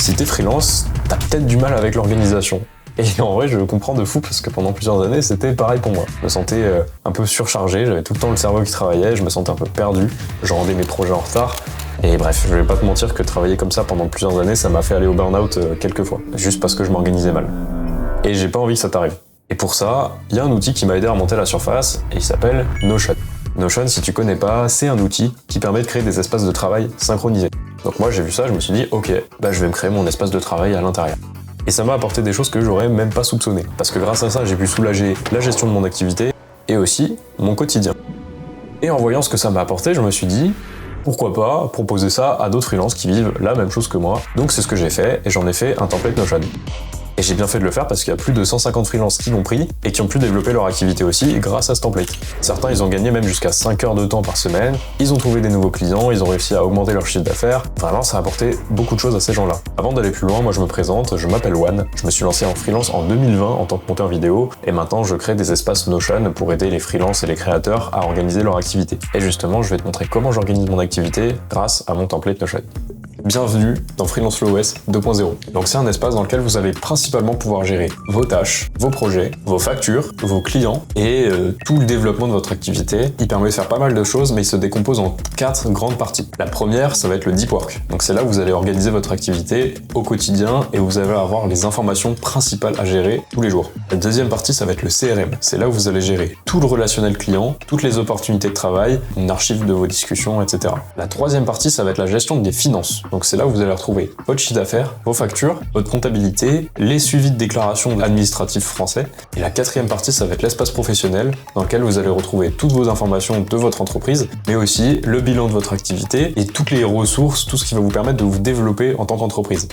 Si t'es freelance, t'as peut-être du mal avec l'organisation. Et en vrai, je comprends de fou parce que pendant plusieurs années, c'était pareil pour moi. Je me sentais un peu surchargé, j'avais tout le temps le cerveau qui travaillait, je me sentais un peu perdu, je rendais mes projets en retard. Et bref, je vais pas te mentir que travailler comme ça pendant plusieurs années, ça m'a fait aller au burn-out quelques fois, juste parce que je m'organisais mal. Et j'ai pas envie que ça t'arrive. Et pour ça, il y a un outil qui m'a aidé à remonter à la surface, et il s'appelle Notion. Notion, si tu connais pas, c'est un outil qui permet de créer des espaces de travail synchronisés. Donc moi, j'ai vu ça, je me suis dit, ok, je vais me créer mon espace de travail à l'intérieur. Et ça m'a apporté des choses que j'aurais même pas soupçonnées. Parce que grâce à ça, j'ai pu soulager la gestion de mon activité et aussi mon quotidien. Et en voyant ce que ça m'a apporté, je me suis dit, pourquoi pas proposer ça à d'autres freelances qui vivent la même chose que moi. Donc c'est ce que j'ai fait et j'en ai fait un template Notion. Et j'ai bien fait de le faire parce qu'il y a plus de 150 freelances qui l'ont pris et qui ont pu développer leur activité aussi grâce à ce template. Certains, ils ont gagné même jusqu'à 5 heures de temps par semaine, ils ont trouvé des nouveaux clients, ils ont réussi à augmenter leur chiffre d'affaires. Vraiment, ça a apporté beaucoup de choses à ces gens-là. Avant d'aller plus loin, moi je me présente, je m'appelle Juan, je me suis lancé en freelance en 2020 en tant que monteur vidéo et maintenant je crée des espaces Notion pour aider les freelances et les créateurs à organiser leur activité. Et justement, je vais te montrer comment j'organise mon activité grâce à mon template Notion. Bienvenue dans Freelance Flow OS 2.0. Donc c'est un espace dans lequel vous allez principalement pouvoir gérer vos tâches, vos projets, vos factures, vos clients et tout le développement de votre activité. Il permet de faire pas mal de choses, mais il se décompose en 4 grandes parties. La première, ça va être le deep work. Donc c'est là où vous allez organiser votre activité au quotidien et vous allez avoir les informations principales à gérer tous les jours. La deuxième partie, ça va être le CRM. C'est là où vous allez gérer tout le relationnel client, toutes les opportunités de travail, une archive de vos discussions, etc. La troisième partie, ça va être la gestion des finances. Donc c'est là où vous allez retrouver votre chiffre d'affaires, vos factures, votre comptabilité, les suivis de déclarations administratives français. Et la quatrième partie, ça va être l'espace professionnel dans lequel vous allez retrouver toutes vos informations de votre entreprise, mais aussi le bilan de votre activité et toutes les ressources, tout ce qui va vous permettre de vous développer en tant qu'entreprise.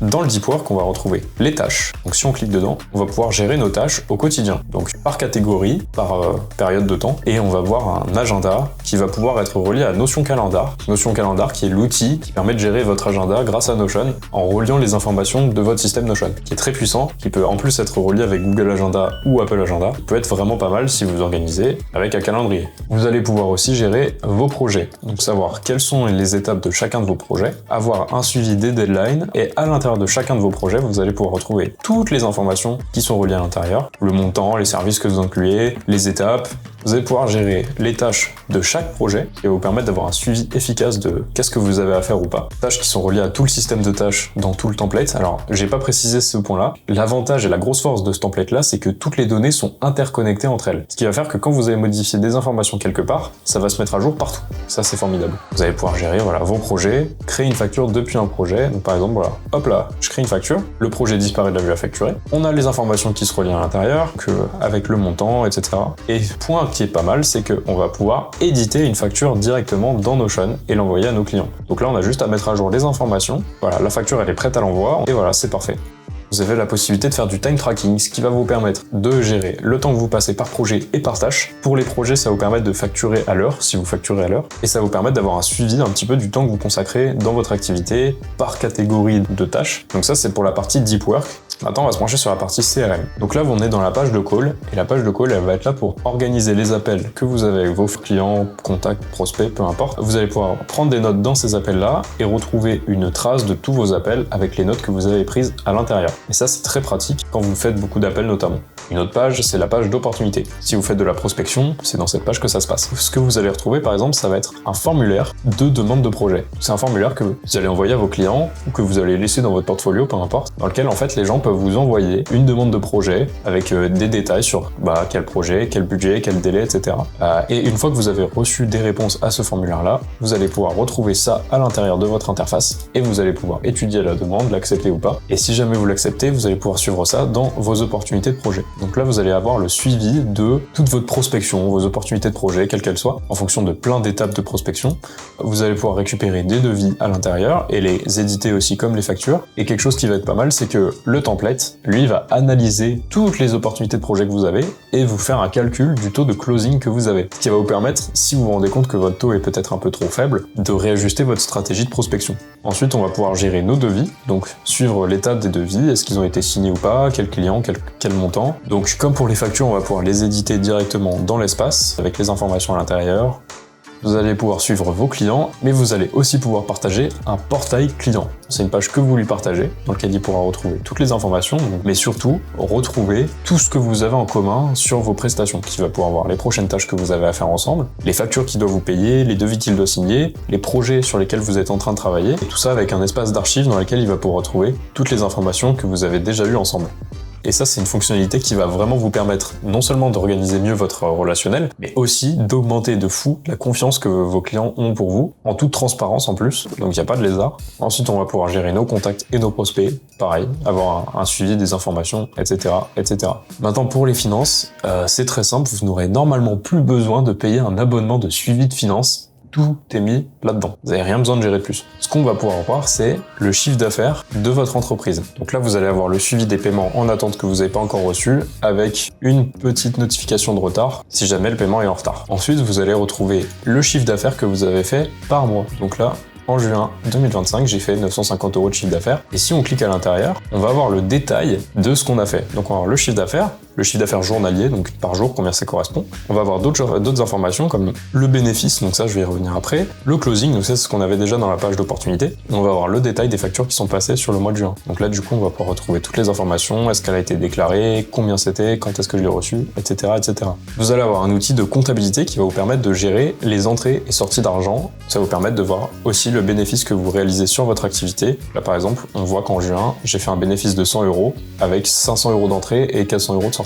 Dans le deep work, on va retrouver les tâches. Donc si on clique dedans, on va pouvoir gérer nos tâches au quotidien. Donc par catégorie, par période de temps. Et on va voir un agenda qui va pouvoir être relié à Notion Calendar. Notion Calendar qui est l'outil qui permet de gérer votre agenda grâce à Notion en reliant les informations de votre système Notion. Qui est très puissant, qui peut en plus être relié avec Google Agenda ou Apple Agenda. Qui peut être vraiment pas mal si vous organisez avec un calendrier. Vous allez pouvoir aussi gérer vos projets. Donc savoir quelles sont les étapes de chacun de vos projets. Avoir un suivi des deadlines et à l'intérieur de chacun de vos projets, vous allez pouvoir retrouver toutes les informations qui sont reliées à l'intérieur, le montant, les services que vous incluez, les étapes. Vous allez pouvoir gérer les tâches de chaque projet qui va vous permettre d'avoir un suivi efficace de qu'est-ce que vous avez à faire ou pas. Tâches qui sont reliées à tout le système de tâches dans tout le template. Alors, j'ai pas précisé ce point-là. L'avantage et la grosse force de ce template-là, c'est que toutes les données sont interconnectées entre elles. Ce qui va faire que quand vous allez modifier des informations quelque part, ça va se mettre à jour partout. Ça, c'est formidable. Vous allez pouvoir gérer vos projets, créer une facture depuis un projet. Donc, par exemple, hop là, je crée une facture, le projet disparaît de la vue à facturer. On a les informations qui se relient à l'intérieur, avec le montant, etc. Et point qui est pas mal, c'est qu'on va pouvoir éditer une facture directement dans Notion et l'envoyer à nos clients. Donc là, on a juste à mettre à jour les informations. Voilà, la facture, elle est prête à l'envoi. Et voilà, c'est parfait. Vous avez la possibilité de faire du time tracking, ce qui va vous permettre de gérer le temps que vous passez par projet et par tâche. Pour les projets, ça va vous permettre de facturer à l'heure, si vous facturez à l'heure, et ça va vous permettre d'avoir un suivi un petit peu du temps que vous consacrez dans votre activité par catégorie de tâches. Donc ça, c'est pour la partie deep work. Maintenant, on va se pencher sur la partie CRM. Donc là, on est dans la page de call, et la page de call, elle va être là pour organiser les appels que vous avez avec vos clients, contacts, prospects, peu importe. Vous allez pouvoir prendre des notes dans ces appels-là et retrouver une trace de tous vos appels avec les notes que vous avez prises à l'intérieur. Et ça, c'est très pratique quand vous faites beaucoup d'appels notamment. Une autre page, c'est la page d'opportunité. Si vous faites de la prospection, c'est dans cette page que ça se passe. Ce que vous allez retrouver, par exemple, ça va être un formulaire de demande de projet. C'est un formulaire que vous allez envoyer à vos clients ou que vous allez laisser dans votre portfolio, peu importe, dans lequel, en fait, les gens peuvent vous envoyer une demande de projet avec des détails sur quel projet, quel budget, quel délai, etc. Et une fois que vous avez reçu des réponses à ce formulaire-là, vous allez pouvoir retrouver ça à l'intérieur de votre interface et vous allez pouvoir étudier la demande, l'accepter ou pas. Et si jamais vous l'acceptez, vous allez pouvoir suivre ça dans vos opportunités de projet. Donc là, vous allez avoir le suivi de toute votre prospection, vos opportunités de projet, quelles qu'elles soient, en fonction de plein d'étapes de prospection. Vous allez pouvoir récupérer des devis à l'intérieur et les éditer aussi comme les factures. Et quelque chose qui va être pas mal, c'est que le template, lui, va analyser toutes les opportunités de projet que vous avez et vous faire un calcul du taux de closing que vous avez. Ce qui va vous permettre, si vous vous rendez compte que votre taux est peut-être un peu trop faible, de réajuster votre stratégie de prospection. Ensuite, on va pouvoir gérer nos devis, donc suivre l'étape des devis, est-ce qu'ils ont été signés ou pas, quel client, quel montant. Donc comme pour les factures, on va pouvoir les éditer directement dans l'espace, avec les informations à l'intérieur. Vous allez pouvoir suivre vos clients, mais vous allez aussi pouvoir partager un portail client. C'est une page que vous lui partagez, dans laquelle il pourra retrouver toutes les informations, mais surtout retrouver tout ce que vous avez en commun sur vos prestations, qui va pouvoir voir les prochaines tâches que vous avez à faire ensemble, les factures qu'il doit vous payer, les devis qu'il doit signer, les projets sur lesquels vous êtes en train de travailler, et tout ça avec un espace d'archives dans lequel il va pouvoir retrouver toutes les informations que vous avez déjà eues ensemble. Et ça, c'est une fonctionnalité qui va vraiment vous permettre non seulement d'organiser mieux votre relationnel, mais aussi d'augmenter de fou la confiance que vos clients ont pour vous, en toute transparence en plus, donc il n'y a pas de lézard. Ensuite, on va pouvoir gérer nos contacts et nos prospects, pareil, avoir un suivi des informations, etc., etc. Maintenant, pour les finances, c'est très simple, vous n'aurez normalement plus besoin de payer un abonnement de suivi de finances. Tout est mis là-dedans. Vous n'avez rien besoin de gérer de plus. Ce qu'on va pouvoir voir, c'est le chiffre d'affaires de votre entreprise. Donc là, vous allez avoir le suivi des paiements en attente que vous n'avez pas encore reçu, avec une petite notification de retard si jamais le paiement est en retard. Ensuite, vous allez retrouver le chiffre d'affaires que vous avez fait par mois. Donc là, en juin 2025, j'ai fait 950 € de chiffre d'affaires. Et si on clique à l'intérieur, on va avoir le détail de ce qu'on a fait. Donc on va avoir le chiffre d'affaires journalier, donc par jour, combien ça correspond. On va avoir d'autres informations comme le bénéfice, donc ça je vais y revenir après. Le closing, donc ça c'est ce qu'on avait déjà dans la page d'opportunité. On va avoir le détail des factures qui sont passées sur le mois de juin. Donc là du coup on va pouvoir retrouver toutes les informations, est-ce qu'elle a été déclarée, combien c'était, quand est-ce que je l'ai reçue, etc., etc. Vous allez avoir un outil de comptabilité qui va vous permettre de gérer les entrées et sorties d'argent. Ça va vous permettre de voir aussi le bénéfice que vous réalisez sur votre activité. Là par exemple, on voit qu'en juin, j'ai fait un bénéfice de 100 € avec 500 € d'entrée et 400 € de sortie.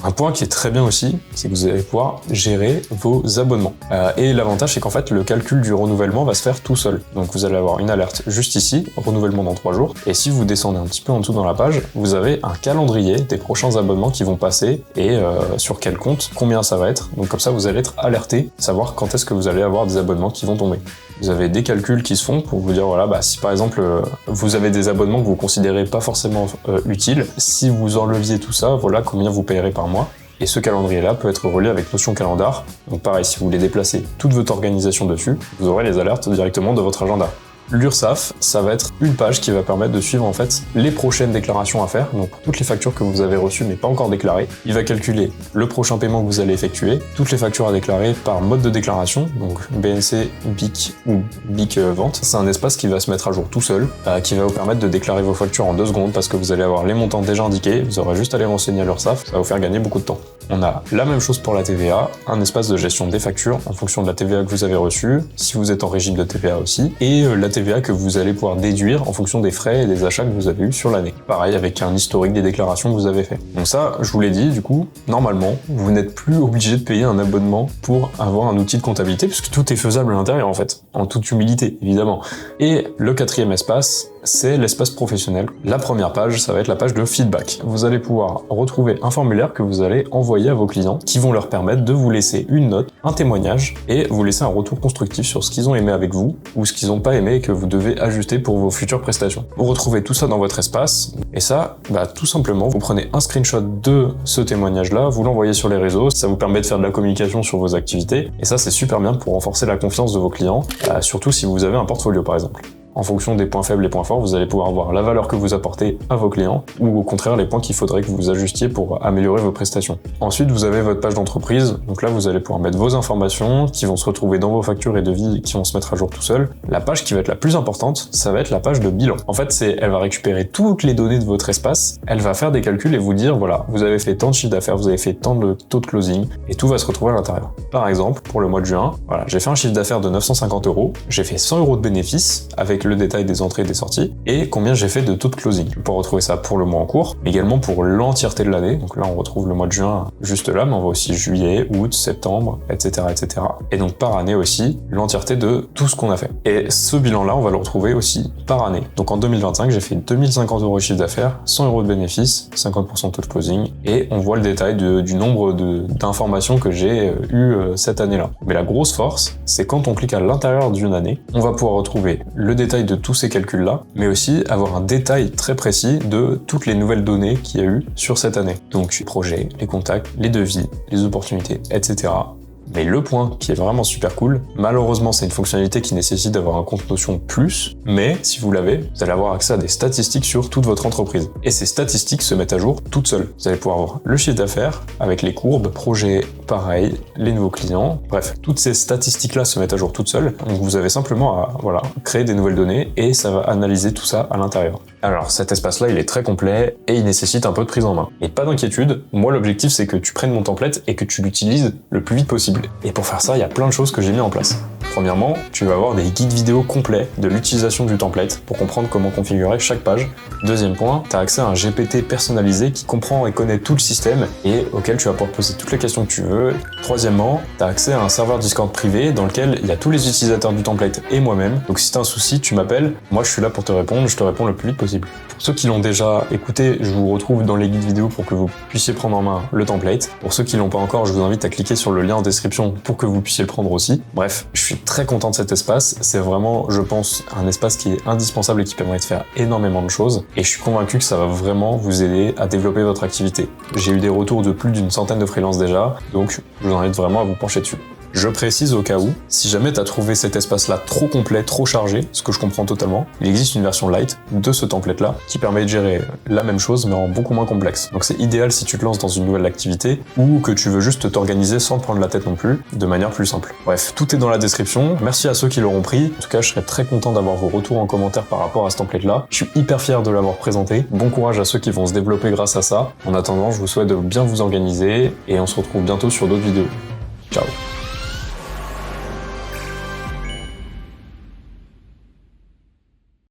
Un point qui est très bien aussi, c'est que vous allez pouvoir gérer vos abonnements. Et l'avantage, c'est qu'en fait, le calcul du renouvellement va se faire tout seul. Donc vous allez avoir une alerte juste ici, renouvellement dans 3 jours. Et si vous descendez un petit peu en dessous dans la page, vous avez un calendrier des prochains abonnements qui vont passer et sur quel compte, combien ça va être. Donc comme ça, vous allez être alerté, savoir quand est-ce que vous allez avoir des abonnements qui vont tomber. Vous avez des calculs qui se font pour vous dire, voilà, si par exemple, vous avez des abonnements que vous considérez pas forcément utiles, si vous enleviez tout ça, voilà combien vous payerez par mois. Et ce calendrier-là peut être relié avec Notion Calendar. Donc pareil, si vous voulez déplacer toute votre organisation dessus, vous aurez les alertes directement de votre agenda. L'URSSAF, ça va être une page qui va permettre de suivre en fait les prochaines déclarations à faire, donc pour toutes les factures que vous avez reçues mais pas encore déclarées. Il va calculer le prochain paiement que vous allez effectuer, toutes les factures à déclarer par mode de déclaration, donc BNC, BIC ou BIC Vente. C'est un espace qui va se mettre à jour tout seul, qui va vous permettre de déclarer vos factures en 2 secondes parce que vous allez avoir les montants déjà indiqués, vous aurez juste à les renseigner à l'URSSAF, ça va vous faire gagner beaucoup de temps. On a la même chose pour la TVA, un espace de gestion des factures en fonction de la TVA que vous avez reçue, si vous êtes en régime de TVA aussi, et la TVA que vous allez pouvoir déduire en fonction des frais et des achats que vous avez eus sur l'année. Pareil, avec un historique des déclarations que vous avez fait. Donc ça, je vous l'ai dit, du coup, normalement, vous n'êtes plus obligé de payer un abonnement pour avoir un outil de comptabilité, puisque tout est faisable à l'intérieur, en fait. En toute humilité, évidemment. Et le 4e espace, c'est l'espace professionnel. La première page, ça va être la page de feedback. Vous allez pouvoir retrouver un formulaire que vous allez envoyer à vos clients qui vont leur permettre de vous laisser une note, un témoignage et vous laisser un retour constructif sur ce qu'ils ont aimé avec vous ou ce qu'ils n'ont pas aimé et que vous devez ajuster pour vos futures prestations. Vous retrouvez tout ça dans votre espace et ça, tout simplement, vous prenez un screenshot de ce témoignage-là, vous l'envoyez sur les réseaux, ça vous permet de faire de la communication sur vos activités et ça, c'est super bien pour renforcer la confiance de vos clients, surtout si vous avez un portfolio par exemple. En fonction des points faibles et points forts, vous allez pouvoir voir la valeur que vous apportez à vos clients ou au contraire les points qu'il faudrait que vous ajustiez pour améliorer vos prestations. Ensuite, vous avez votre page d'entreprise. Donc là, vous allez pouvoir mettre vos informations qui vont se retrouver dans vos factures et devis qui vont se mettre à jour tout seul. La page qui va être la plus importante, ça va être la page de bilan. En fait, elle va récupérer toutes les données de votre espace, elle va faire des calculs et vous dire, voilà, vous avez fait tant de chiffre d'affaires, vous avez fait tant de taux de closing et tout va se retrouver à l'intérieur. Par exemple, pour le mois de juin, voilà, j'ai fait un chiffre d'affaires de 950 €, j'ai fait 100 € de bénéfices avec le détail des entrées et des sorties, et combien j'ai fait de taux de closing. Je peux retrouver ça pour le mois en cours, mais également pour l'entièreté de l'année. Donc là, on retrouve le mois de juin juste là, mais on voit aussi juillet, août, septembre, etc., etc. Et donc par année aussi, l'entièreté de tout ce qu'on a fait. Et ce bilan-là, on va le retrouver aussi par année. Donc en 2025, j'ai fait 2050 € de chiffre d'affaires, 100 € de bénéfices, 50% de taux de closing, et on voit le détail du nombre d'informations que j'ai eu cette année-là. Mais la grosse force, c'est quand on clique à l'intérieur d'une année, on va pouvoir retrouver le détail de tous ces calculs-là, mais aussi avoir un détail très précis de toutes les nouvelles données qu'il y a eu sur cette année. Donc les projets, les contacts, les devis, les opportunités, etc. Mais le point qui est vraiment super cool, malheureusement c'est une fonctionnalité qui nécessite d'avoir un compte Notion plus, mais si vous l'avez, vous allez avoir accès à des statistiques sur toute votre entreprise. Et ces statistiques se mettent à jour toutes seules. Vous allez pouvoir voir le chiffre d'affaires avec les courbes, projets, pareil, les nouveaux clients, bref, toutes ces statistiques-là se mettent à jour toutes seules. Donc vous avez simplement à créer des nouvelles données et ça va analyser tout ça à l'intérieur. Alors cet espace-là, il est très complet et il nécessite un peu de prise en main. Et pas d'inquiétude, moi l'objectif c'est que tu prennes mon template et que tu l'utilises le plus vite possible. Et pour faire ça, il y a plein de choses que j'ai mis en place. Premièrement, tu vas avoir des guides vidéo complets de l'utilisation du template pour comprendre comment configurer chaque page. Deuxième point, tu as accès à un GPT personnalisé qui comprend et connaît tout le système et auquel tu vas pouvoir poser toutes les questions que tu veux. Troisièmement, tu as accès à un serveur Discord privé dans lequel il y a tous les utilisateurs du template et moi-même. Donc si tu as un souci, tu m'appelles, moi je suis là pour te répondre, je te réponds le plus vite possible. Pour ceux qui l'ont déjà écouté, je vous retrouve dans les guides vidéo pour que vous puissiez prendre en main le template. Pour ceux qui l'ont pas encore, je vous invite à cliquer sur le lien en description pour que vous puissiez le prendre aussi. Bref, je suis très content de cet espace. C'est vraiment, je pense, un espace qui est indispensable et qui permet de faire énormément de choses. Et je suis convaincu que ça va vraiment vous aider à développer votre activité. J'ai eu des retours de plus d'une centaine de freelances déjà, donc je vous invite vraiment à vous pencher dessus. Je précise au cas où, si jamais tu as trouvé cet espace-là trop complet, trop chargé, ce que je comprends totalement, il existe une version light de ce template-là qui permet de gérer la même chose mais en beaucoup moins complexe. Donc c'est idéal si tu te lances dans une nouvelle activité ou que tu veux juste t'organiser sans te prendre la tête non plus, de manière plus simple. Bref, tout est dans la description. Merci à ceux qui l'auront pris. En tout cas, je serais très content d'avoir vos retours en commentaire par rapport à ce template-là. Je suis hyper fier de l'avoir présenté. Bon courage à ceux qui vont se développer grâce à ça. En attendant, je vous souhaite de bien vous organiser et on se retrouve bientôt sur d'autres vidéos. Ciao.